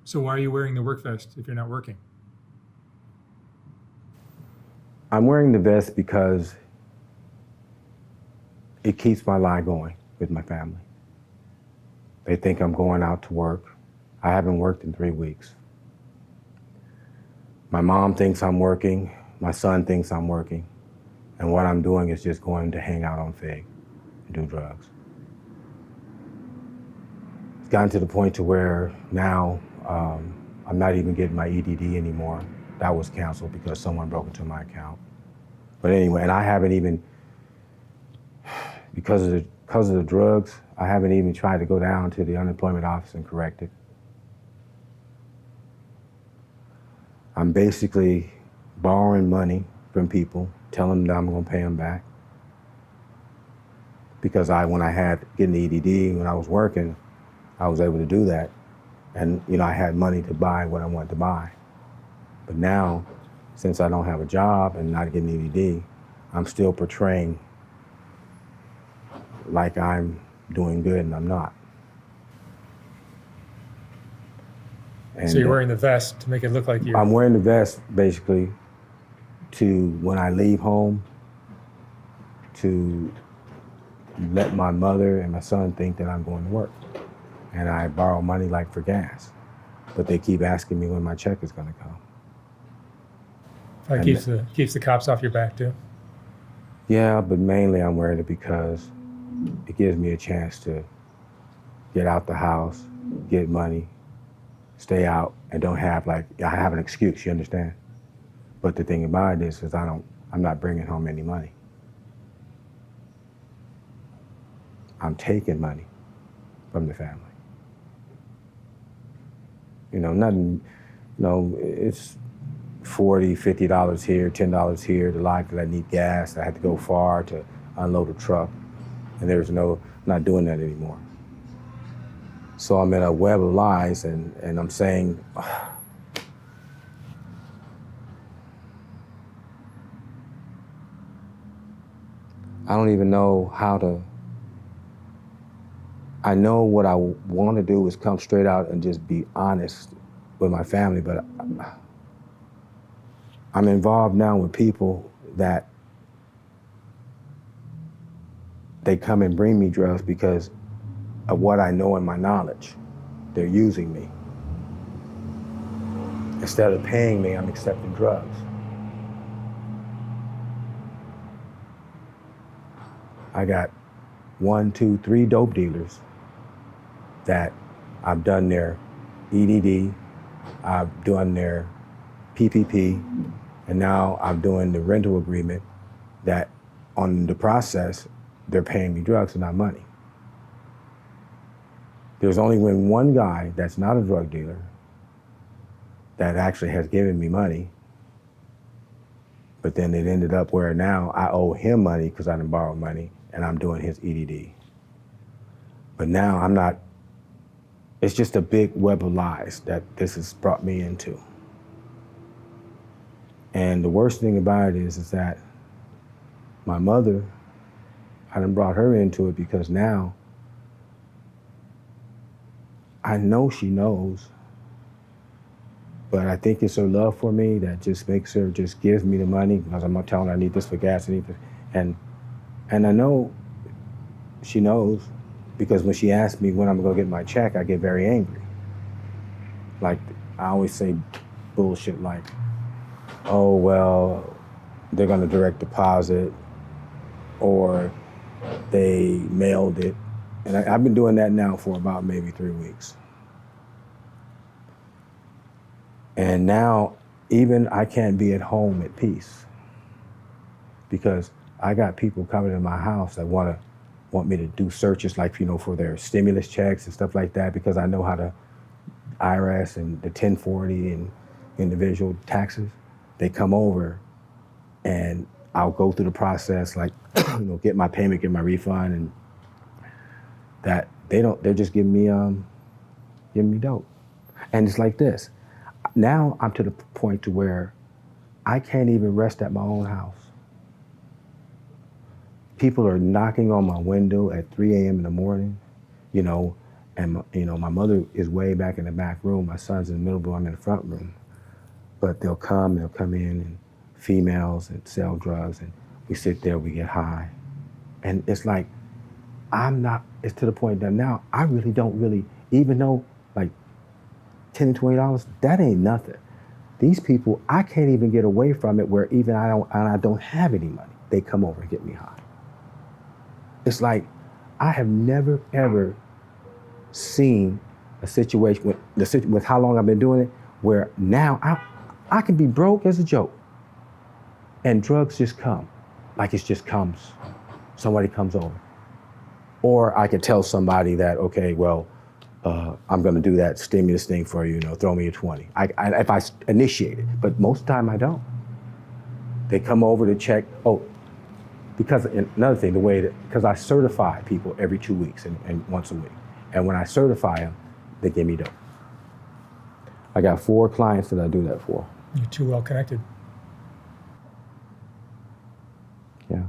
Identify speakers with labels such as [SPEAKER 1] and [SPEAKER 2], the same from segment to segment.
[SPEAKER 1] So why are you wearing the work vest if you're not working?
[SPEAKER 2] I'm wearing the vest because it keeps my lie going with my family. They think I'm going out to work. I haven't worked in 3 weeks. My mom thinks I'm working. My son thinks I'm working. And what I'm doing is just going to hang out on Fig and do drugs. It's gotten to the point to where now I'm not even getting my EDD anymore. That was canceled because someone broke into my account. But anyway, and I haven't even, because of the drugs, I haven't even tried to go down to the unemployment office and correct it. I'm basically borrowing money from people, telling them that I'm going to pay them back. Because when I had getting the EDD, when I was working, I was able to do that. And I had money to buy what I wanted to buy. But now, since I don't have a job and not getting EDD, I'm still portraying like I'm doing good and I'm not. And
[SPEAKER 1] So you're wearing the vest to make it look like you're...
[SPEAKER 2] I'm wearing the vest basically to, when I leave home, to let my mother and my son think that I'm going to work. And I borrow money like for gas. But they keep asking me when my check is going to come.
[SPEAKER 1] That keeps the cops off your back too?
[SPEAKER 2] Yeah, but mainly I'm wearing it because it gives me a chance to get out the house, get money, stay out, and don't have I have an excuse, you understand? But the thing about it is I'm not bringing home any money. I'm taking money from the family. Nothing, it's $40, $50 here, $10 here, the life that I need gas, I had to go far to unload a truck, and not doing that anymore. So I'm in a web of lies, and I'm saying, I don't even know how to. I know what I want to do is come straight out and just be honest with my family, but I'm involved now with people that they come and bring me drugs because of what I know and my knowledge. They're using me. Instead of paying me, I'm accepting drugs. I got 1, 2, 3 dope dealers that I've done their EDD, I've done their PPP, and now I'm doing the rental agreement that on the process, they're paying me drugs and not money. There's only been one guy that's not a drug dealer that actually has given me money, but then it ended up where now I owe him money because I didn't borrow money and I'm doing his EDD. But now I'm not, it's just a big web of lies that this has brought me into. And the worst thing about it is that my mother, I done brought her into it because now I know she knows, but I think it's her love for me that just makes her just gives me the money because I'm not telling her I need this for gas, I need this. And I know she knows because when she asks me when I'm gonna get my check, I get very angry. Like, I always say bullshit like, oh, well, they're gonna direct deposit or they mailed it. And I've been doing that now for about maybe 3 weeks. And now even I can't be at home at peace because I got people coming to my house that want me to do searches like, for their stimulus checks and stuff like that because I know how to IRS and the 1040 and individual taxes. They come over and I'll go through the process, like, get my payment, get my refund, and that they're just giving me dope. And it's like this. Now I'm to the point to where I can't even rest at my own house. People are knocking on my window at 3 a.m. in the morning, and And my mother is way back in the back room. My son's in the middle room. I'm in the front room. But they'll come in, and females and sell drugs, and we sit there, we get high. And it's like, it's to the point that now I really don't even though like $10 and $20, that ain't nothing. These people, I can't even get away from it where even I don't have any money. They come over and get me high. It's like, I have never ever seen a situation with how long I've been doing it, where now I can be broke as a joke, and drugs just come, like it just comes. Somebody comes over, or I could tell somebody that, okay, well, I'm going to do that stimulus thing for you. Throw me a 20. If I initiate it, but most of the time I don't. They come over to check. Oh, because another thing, because I certify people every 2 weeks and once a week. And when I certify them, they give me dope. I got 4 clients that I do that for.
[SPEAKER 1] You're too well connected.
[SPEAKER 2] Yeah.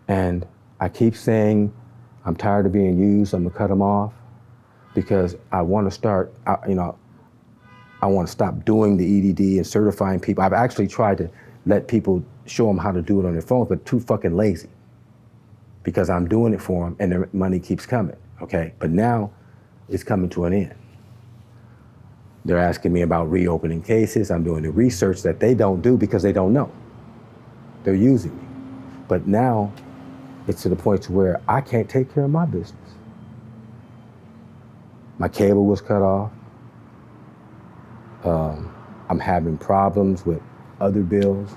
[SPEAKER 2] And I keep saying, I'm tired of being used, I'm gonna cut them off, because I want to start, I want to stop doing the EDD and certifying people. I've actually tried to let people show them how to do it on their phones, but too fucking lazy, because I'm doing it for them and their money keeps coming. Okay, but now it's coming to an end. They're asking me about reopening cases. I'm doing the research that they don't do because they don't know. They're using me. But now it's to the point to where I can't take care of my business. My cable was cut off. I'm having problems with other bills,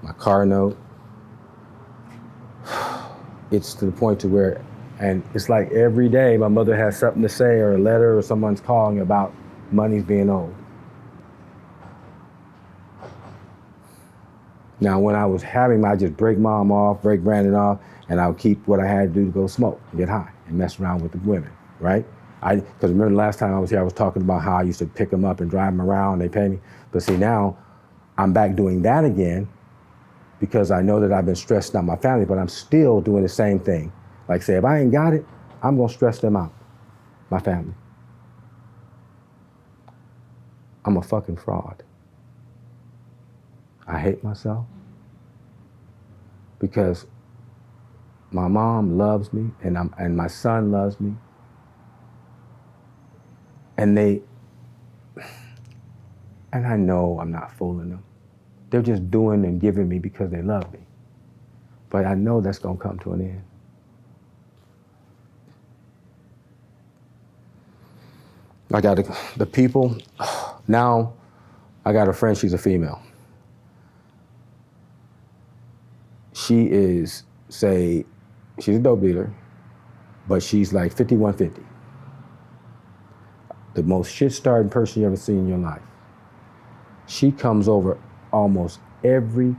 [SPEAKER 2] my car note. It's to the point to where, and it's like every day my mother has something to say, or a letter, or someone's calling about money's being owed. Now, when I was having, I just break mom off, break Brandon off, and I'll keep what I had to do to go smoke and get high and mess around with the women, right? Because remember the last time I was here, I was talking about how I used to pick them up and drive them around, and they pay me. But see, now I'm back doing that again, because I know that I've been stressing out my family, but I'm still doing the same thing. Like, say, if I ain't got it, I'm gonna stress them out, my family. I'm a fucking fraud. I hate myself because my mom loves me, and my son loves me. And I know I'm not fooling them. They're just doing and giving me because they love me. But I know that's gonna come to an end. I got the people, now I got a friend, she's a female. She is, say, she's a dope dealer, but she's like 5150. The most shit-starting person you ever seen in your life. She comes over almost every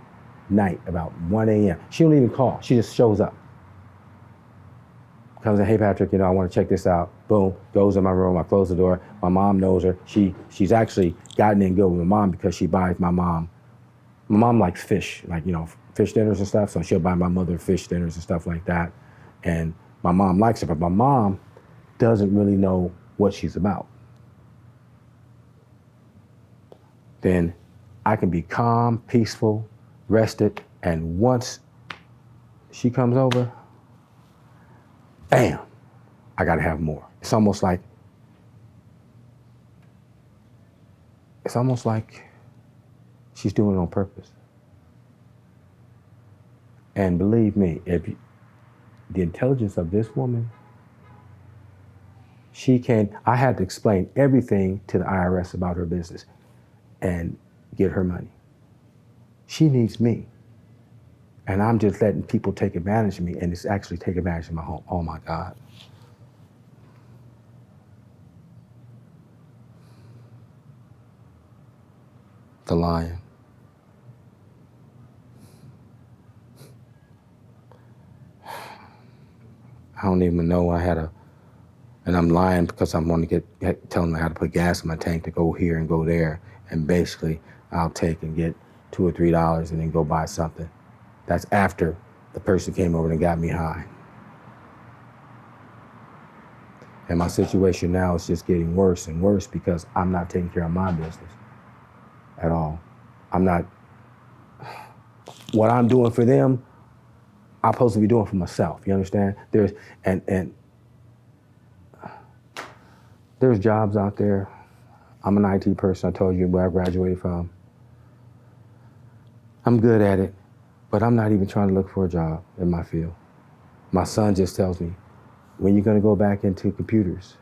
[SPEAKER 2] night about 1 a.m. She don't even call, she just shows up. Comes in, hey Patrick, I want to check this out. Boom, goes in my room, I close the door. My mom knows her. She's actually gotten in good with my mom because she buys my mom. My mom likes fish, like, fish dinners and stuff, so she'll buy my mother fish dinners and stuff like that. And my mom likes it, but my mom doesn't really know what she's about. Then I can be calm, peaceful, rested, and once she comes over, bam, I gotta have more. It's almost like she's doing it on purpose. And believe me, the intelligence of this woman, I had to explain everything to the IRS about her business and get her money. She needs me. And I'm just letting people take advantage of me, and it's actually taking advantage of my home. Oh my God. The lion. I don't even know and I'm lying because I'm going to tell them I got to put gas in my tank to go here and go there. And basically I'll take and get $2 or $3 and then go buy something. That's after the person came over and got me high. And my situation now is just getting worse and worse because I'm not taking care of my business at all. I'm not, what I'm doing for them, I'm supposed to be doing for myself, you understand? There's jobs out there. I'm an IT person, I told you where I graduated from. I'm good at it, but I'm not even trying to look for a job in my field. My son just tells me, when you gonna go back into computers?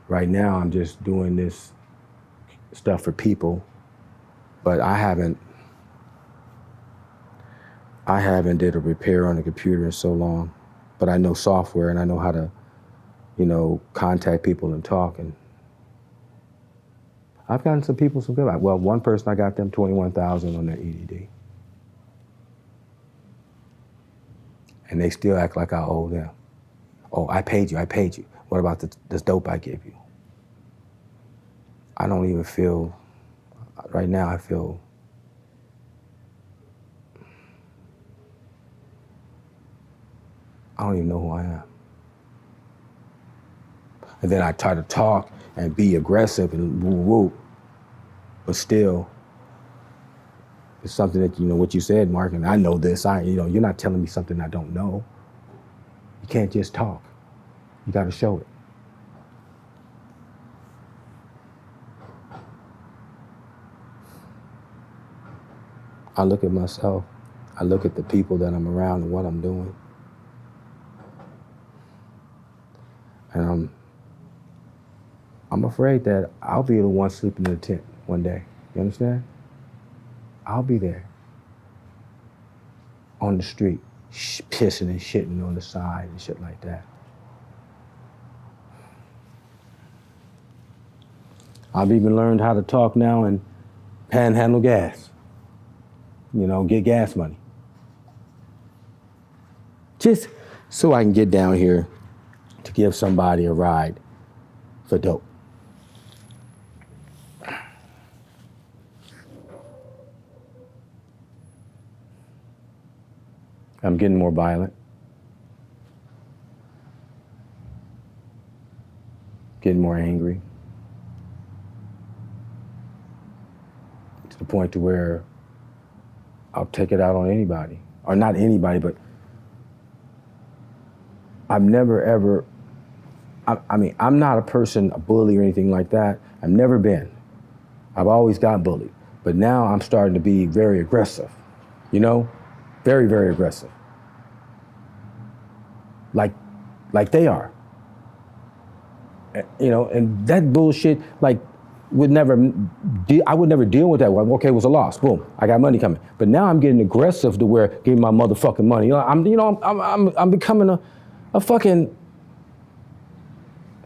[SPEAKER 2] Right now, I'm just doing this stuff for people, but I haven't did a repair on a computer in so long, but I know software and I know how to, contact people and talk. And I've gotten some people some good. Well, one person, I got them $21,000 on their EDD. And they still act like I owe them. Oh, I paid you. What about this dope I gave you? I don't even feel, right now I feel, I don't even know who I am. And then I try to talk and be aggressive and woo-woo, but still, it's something that, what you said, Mark, and I know this, you're not telling me something I don't know. You can't just talk. You gotta show it. I look at myself, I look at the people that I'm around and what I'm doing. And I'm afraid that I'll be the one sleeping in the tent one day. You understand? I'll be there on the street, pissing and shitting on the side and shit like that. I've even learned how to talk now and panhandle gas. Get gas money. Just so I can get down here to give somebody a ride for dope. I'm getting more violent. Getting more angry. To the point to where I'll take it out on anybody. Or not anybody, but I've never ever, I'm not a person, a bully or anything like that. I've never been. I've always got bullied. But now I'm starting to be very aggressive, Very, very aggressive. Like they are. And that bullshit, I would never deal with that. Well, okay, it was a loss. Boom, I got money coming. But now I'm getting aggressive to where giving my motherfucking money. I'm becoming a fucking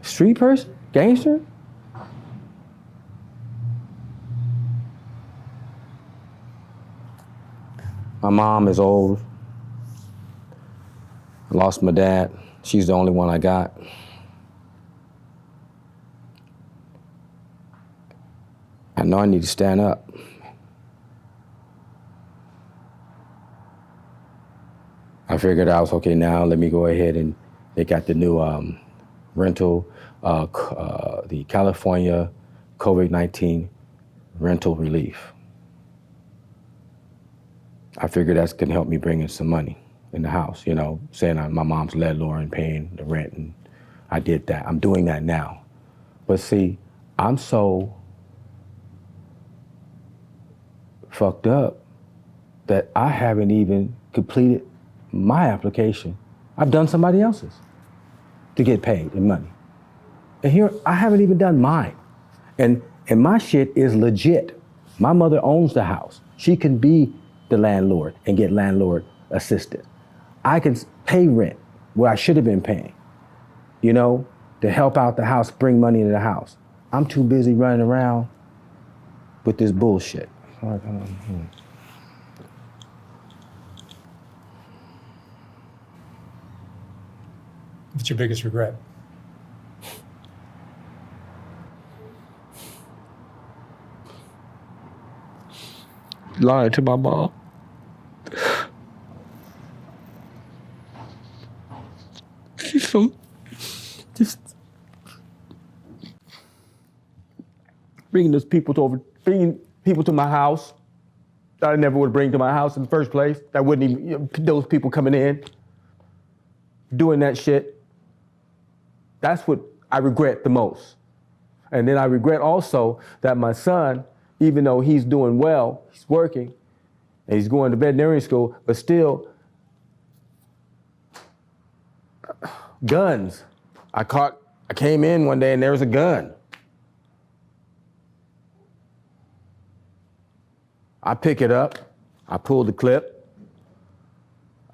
[SPEAKER 2] street person, gangster. My mom is old. I lost my dad. She's the only one I got. I know I need to stand up. I figured out, okay, now let me go ahead and they got the new rental, the California COVID-19 rental relief. I figured that's gonna help me bring in some money in the house, saying my mom's landlord and paying the rent, and I did that. I'm doing that now. But see, I'm so fucked up that I haven't even completed my application. I've done somebody else's to get paid in money. And here, I haven't even done mine. And my shit is legit. My mother owns the house. She can be the landlord and get landlord assistance. I can pay rent where I should have been paying, to help out the house, bring money into the house. I'm too busy running around with this bullshit.
[SPEAKER 1] What's your biggest regret?
[SPEAKER 3] Lying to my mom. She's so
[SPEAKER 2] bringing people to my house that I never would bring to my house in the first place. That wouldn't even, those people coming in, doing that shit. That's what I regret the most. And then I regret also that my son, even though he's doing well, he's working, and he's going to veterinary school, but still, guns. I came in one day and there was a gun. I pick it up, I pull the clip,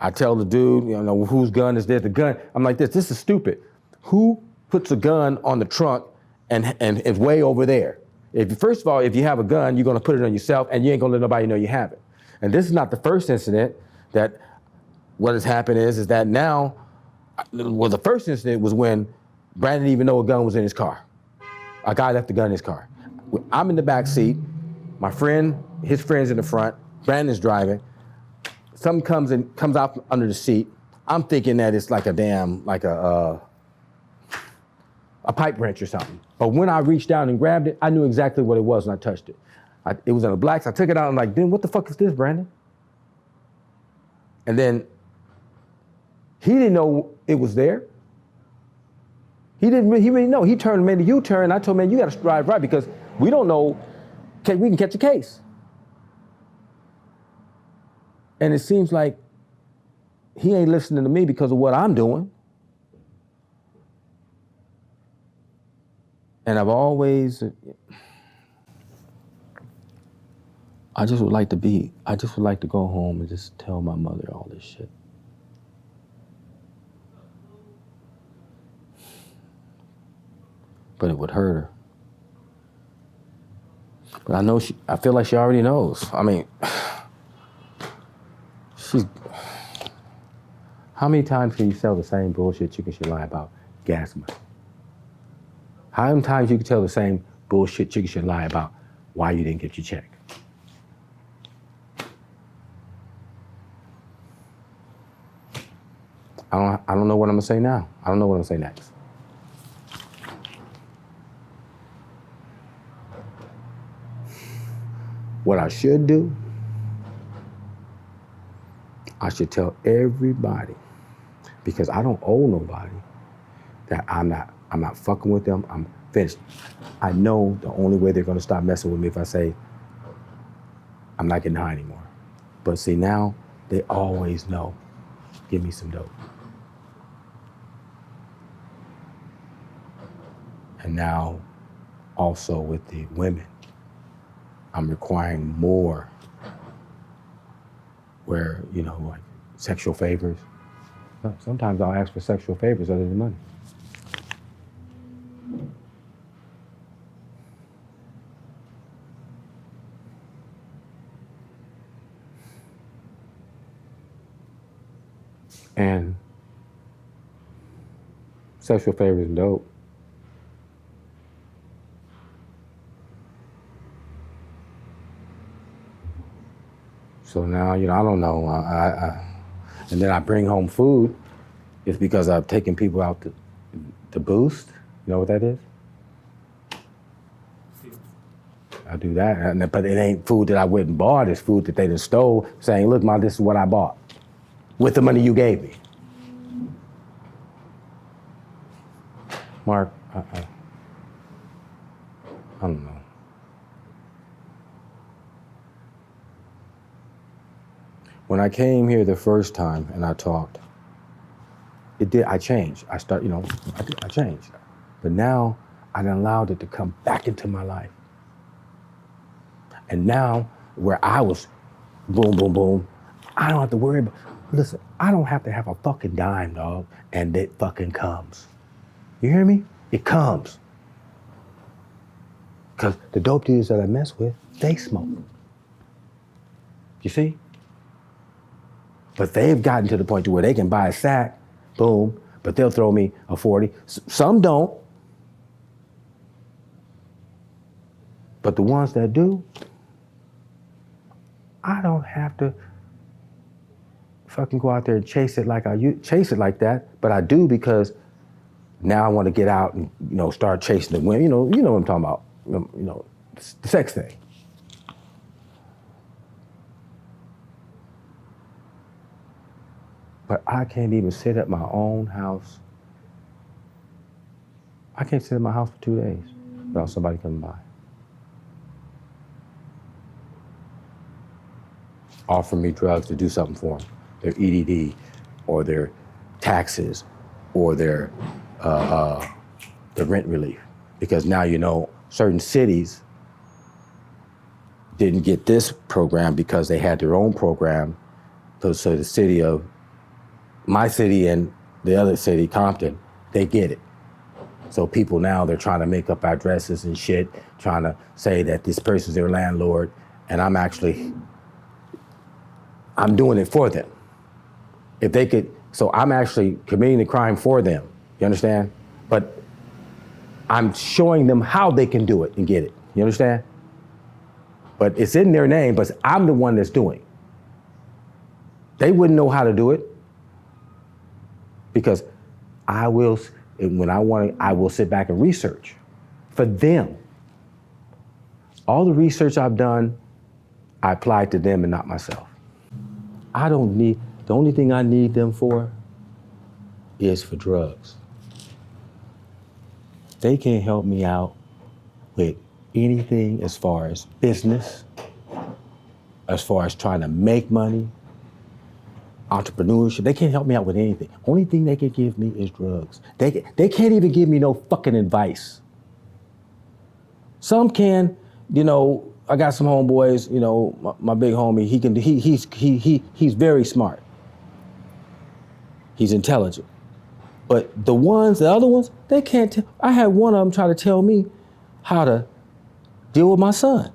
[SPEAKER 2] I tell the dude, whose gun is this? The gun. I'm like, this is stupid. Who puts a gun on the trunk and it's way over there? First of all, if you have a gun, you're gonna put it on yourself and you ain't gonna let nobody know you have it. And this is not the first incident that what has happened is that now, well, the first incident was when Brandon didn't even know a gun was in his car. A guy left the gun in his car. I'm in the back seat, his friend's in the front, Brandon's driving. Something comes out under the seat. I'm thinking that it's like a pipe wrench or something. But when I reached down and grabbed it, I knew exactly what it was when I touched it. It was in a black, so I took it out and I'm like, then what the fuck is this, Brandon? And then he didn't know it was there. He really know. He made a U-turn, and I told him, man, you gotta drive right because we don't know, we can catch a case. And it seems like he ain't listening to me because of what I'm doing. And I just would like to go home and just tell my mother all this shit. But it would hurt her. But I feel like she already knows. I mean, how many times can you sell the same bullshit chicken shit lie about gas money? How many times you can tell the same bullshit chicken shit lie about why you didn't get your check? I don't know what I'm gonna say now. I don't know what I'm gonna say next. What I should do, I should tell everybody, because I don't owe nobody, that I'm not fucking with them, I'm finished. I know the only way they're gonna stop messing with me if I say, I'm not getting high anymore. But see, now they always know, give me some dope. And now, also with the women, I'm requiring more where, like sexual favors. Sometimes I'll ask for sexual favors other than money. And sexual favors and dope. So now, I don't know. And then I bring home food. It's because I've taken people out to boost. You know what that is? I do that, but it ain't food that I went and bought. It's food that they done stole, saying, look, Mom, this is what I bought with the money you gave me. Mark, I don't know. When I came here the first time and I talked, I changed. I changed. But now I done allowed it to come back into my life. And now where I was boom, boom, boom, I don't have to worry about, listen, I don't have to have a fucking dime, dog, and it fucking comes. You hear me? It comes. Because the dope dealers that I mess with, they smoke. You see? But they've gotten to the point to where they can buy a sack, boom, but they'll throw me a 40. Some don't. But the ones that do, I don't have to fucking go out there and chase it like that, but I do because now I want to get out and, start chasing the women. You know what I'm talking about. the sex thing. But I can't even sit at my own house. I can't sit at my house for 2 days without somebody coming by. Offering me drugs to do something for them, their EDD, or their taxes, or their rent relief. Because now you know certain cities didn't get this program because they had their own program. So the city of, my city and the other city, Compton, they get it. So people now, they're trying to make up addresses and shit, trying to say that this person's their landlord, and I'm doing it for them. If they could, so I'm actually committing the crime for them, you understand? But I'm showing them how they can do it and get it, you understand? But it's in their name, but I'm the one that's doing it. They wouldn't know how to do it because I will, when I want to, I will sit back and research for them. All the research I've done, I applied to them and not myself. I don't need, the only thing I need them for is for drugs. They can't help me out with anything as far as business, as far as trying to make money, entrepreneurship. They can't help me out with anything. Only thing they can give me is drugs. They can't even give me no fucking advice. Some can, you know, I got some homeboys, you know, my big homie, he's very smart. He's intelligent. But the other ones, they can't I had one of them try to tell me how to deal with my son.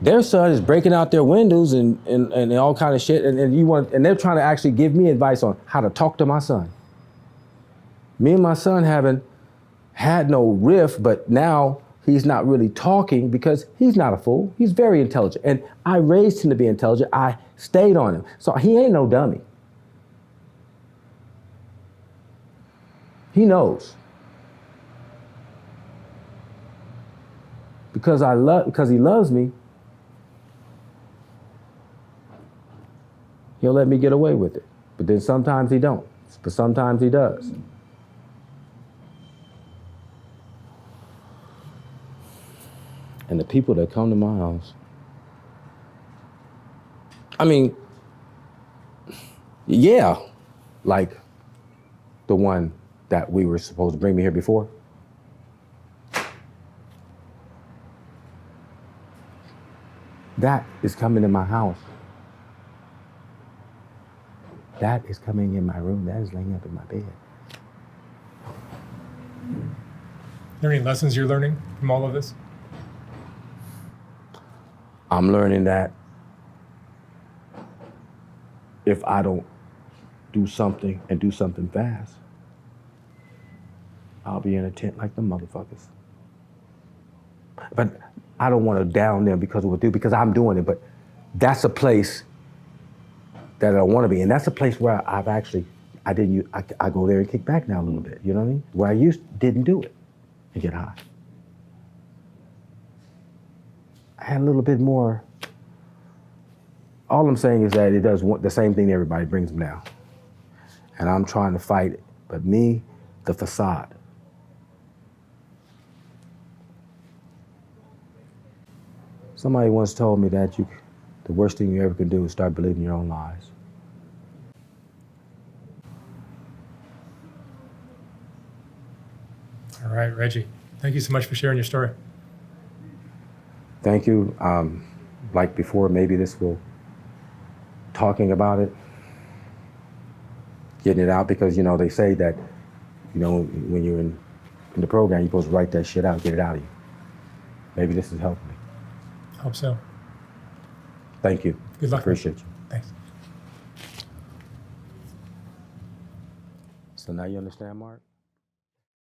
[SPEAKER 2] Their son is breaking out their windows and all kind of shit, and they're trying to actually give me advice on how to talk to my son. Me and my son haven't had no riff, but now he's not really talking because he's not a fool. He's very intelligent, and I raised him to be intelligent. I stayed on him, so he ain't no dummy. He knows. Because he loves me, he'll let me get away with it. But then sometimes he don't. But sometimes he does. And the people that come to my house, I mean, yeah, like the one that we were supposed to bring me here before. That is coming in my house. That is coming in my room. That is laying up in my bed.
[SPEAKER 1] Are there any lessons you're learning from all of this?
[SPEAKER 2] I'm learning that if I don't do something and do something fast, I'll be in a tent like the motherfuckers. But I don't want to down them because of what they do, because I'm doing it. But that's a place that I don't want to be. And that's a place where I go there and kick back now a little bit. You know what I mean? Where I didn't do it and get high. I had a little bit more. All I'm saying is that it does the same thing to everybody, brings them down. And I'm trying to fight it. But me, the facade. Somebody once told me that the worst thing you ever can do is start believing your own lies.
[SPEAKER 1] All right, Reggie. Thank you so much for sharing your story.
[SPEAKER 2] Thank you. Like before, maybe this will, talking about it, getting it out, because, you know, they say that, you know, when you're in the program, you're supposed to write that shit out, get it out of you. Maybe this has helped me.
[SPEAKER 1] Hope so.
[SPEAKER 2] Thank you.
[SPEAKER 1] Good luck.
[SPEAKER 2] Appreciate you.
[SPEAKER 1] Thanks.
[SPEAKER 2] So now you understand, Mark?